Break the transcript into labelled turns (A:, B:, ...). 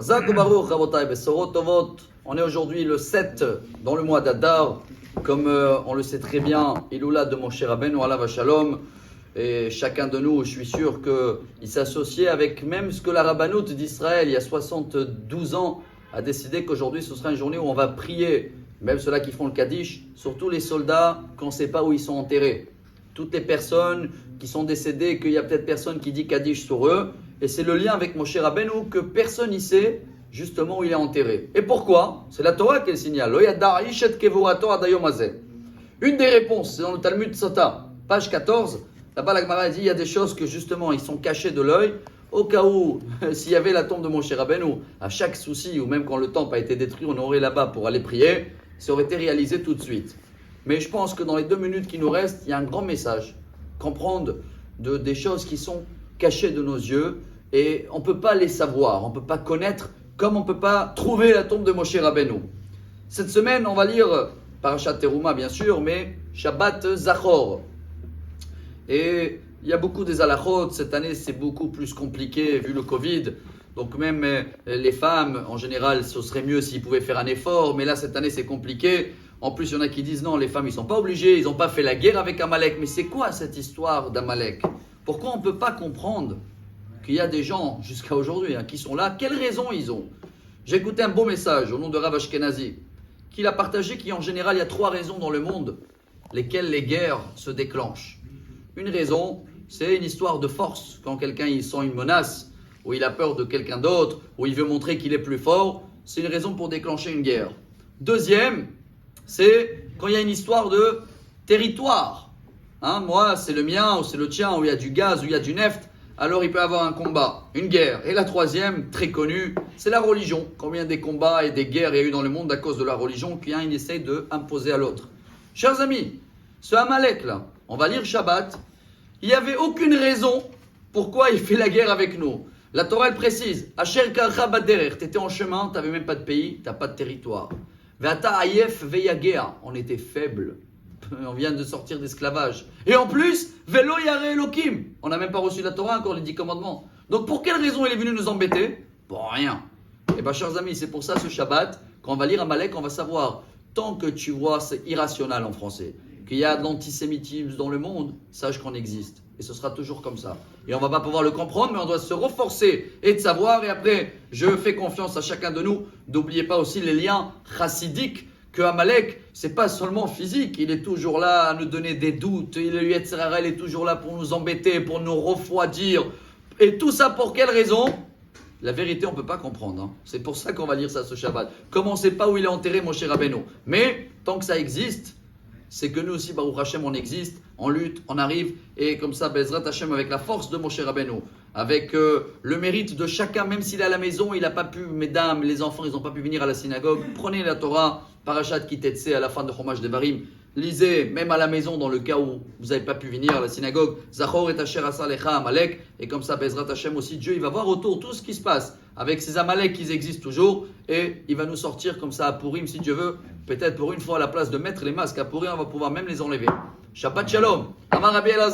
A: Zak Baruch, Rabotai, Besorot Tovot. On est aujourd'hui le 7 dans le mois d'Adar. Comme on le sait très bien, Iloula de Moshe Rabbeinu Alav Shalom. Et chacun de nous, je suis sûr qu'il s'associe avec même ce que la Rabbanout d'Israël, il y a 72 ans, a décidé qu'aujourd'hui ce sera une journée où on va prier, même ceux-là qui font le Kaddish, surtout les soldats qu'on ne sait pas où ils sont enterrés. Toutes les personnes qui sont décédées, qu'il y a peut-être personne qui dit Kaddish sur eux. Et c'est le lien avec Moshe Rabbeinu que personne n'y sait justement où il est enterré. Et pourquoi? C'est la Torah qui le signale. Une des réponses, c'est dans le Talmud Sota, page 14. Là-bas, la Gemara dit il y a des choses que justement ils sont cachées de l'œil. Au cas où, s'il y avait la tombe de Moshe Rabbeinu, à chaque souci, ou même quand le temple a été détruit, on aurait là-bas pour aller prier, ça aurait été réalisé tout de suite. Mais je pense que dans les 2 minutes qui nous restent, il y a un grand message. Comprendre des choses qui sont cachées de nos yeux et on ne peut pas les savoir, on ne peut pas connaître comme on ne peut pas trouver la tombe de Moshe Rabbeinu. Cette semaine, on va lire Parashat Teruma bien sûr, mais Shabbat Zachor. Et il y a beaucoup des halachot, cette année c'est beaucoup plus compliqué vu le Covid. Donc même les femmes, en général, ce serait mieux s'ils pouvaient faire un effort, mais là cette année c'est compliqué. En plus, il y en a qui disent non, les femmes ils ne sont pas obligées, ils n'ont pas fait la guerre avec Amalek. Mais c'est quoi cette histoire d'Amalek? Pourquoi on ne peut pas comprendre qu'il y a des gens jusqu'à aujourd'hui qui sont là? Quelles raisons ils ont? J'ai écouté un beau message au nom de Rav Ashkenazi, qu'il a partagé qu'en général il y a 3 raisons dans le monde lesquelles les guerres se déclenchent. Une raison, c'est une histoire de force. Quand quelqu'un il sent une menace, ou il a peur de quelqu'un d'autre, ou il veut montrer qu'il est plus fort, c'est une raison pour déclencher une guerre. Deuxième, c'est quand il y a une histoire de territoire. Moi, c'est le mien, ou c'est le tien, où il y a du gaz, où il y a du neft, alors il peut y avoir un combat, une guerre. Et la troisième, très connue, c'est la religion. Combien des combats et des guerres il y a eu dans le monde à cause de la religion qu'un il essaye d'imposer à l'autre. Chers amis, ce Amalek là, on va lire Shabbat, il n'y avait aucune raison pourquoi il fait la guerre avec nous. La Torah elle précise, Asher karcha baderer, t'étais en chemin, t'avais même pas de pays, t'as pas de territoire. Ve'ata ayef ve'yagea, on était faible. On vient de sortir d'esclavage. Et en plus, Velo Yare Elohim. On n'a même pas reçu la Torah encore, les 10 commandements. Donc pour quelle raison il est venu nous embêter? Pour rien. Et bien chers amis, c'est pour ça ce Shabbat, quand on va lire Amalek, on va savoir, tant que tu vois, c'est irrationnel en français, qu'il y a de l'antisémitisme dans le monde, sache qu'on existe. Et ce sera toujours comme ça. Et on ne va pas pouvoir le comprendre, mais on doit se renforcer et de savoir. Et après, je fais confiance à chacun de nous. N'oubliez pas aussi les liens chassidiques. Que Amalek, c'est pas seulement physique, il est toujours là à nous donner des doutes, il est toujours là pour nous embêter, pour nous refroidir. Et tout ça pour quelle raison? La vérité, on ne peut pas comprendre. C'est pour ça qu'on va lire ça ce Shabbat. Comme on ne sait pas où il est enterré, Moshe Rabbeinu. Mais tant que ça existe, c'est que nous aussi, Baruch Hashem, on existe, on lutte, on arrive, et comme ça, Bezrat Hashem, avec la force de Moshe Rabbeinu, avec le mérite de chacun, même s'il est à la maison, il n'a pas pu, mesdames, les enfants, ils n'ont pas pu venir à la synagogue, prenez la Torah, Parashat Kitetse, à la fin de Chumash Devarim, lisez, même à la maison, dans le cas où vous n'avez pas pu venir à la synagogue, Zachor et Asher Asa Lecha Amalek, et comme ça, Bezrat Hashem aussi, Dieu, il va voir autour tout ce qui se passe, avec ces Amalek qui existent toujours, et il va nous sortir comme ça à Purim, si Dieu veut, peut-être pour une fois à la place de mettre les masques à Purim, on va pouvoir même les enlever. Shabbat Shalom, Amar Rabbi Elazar.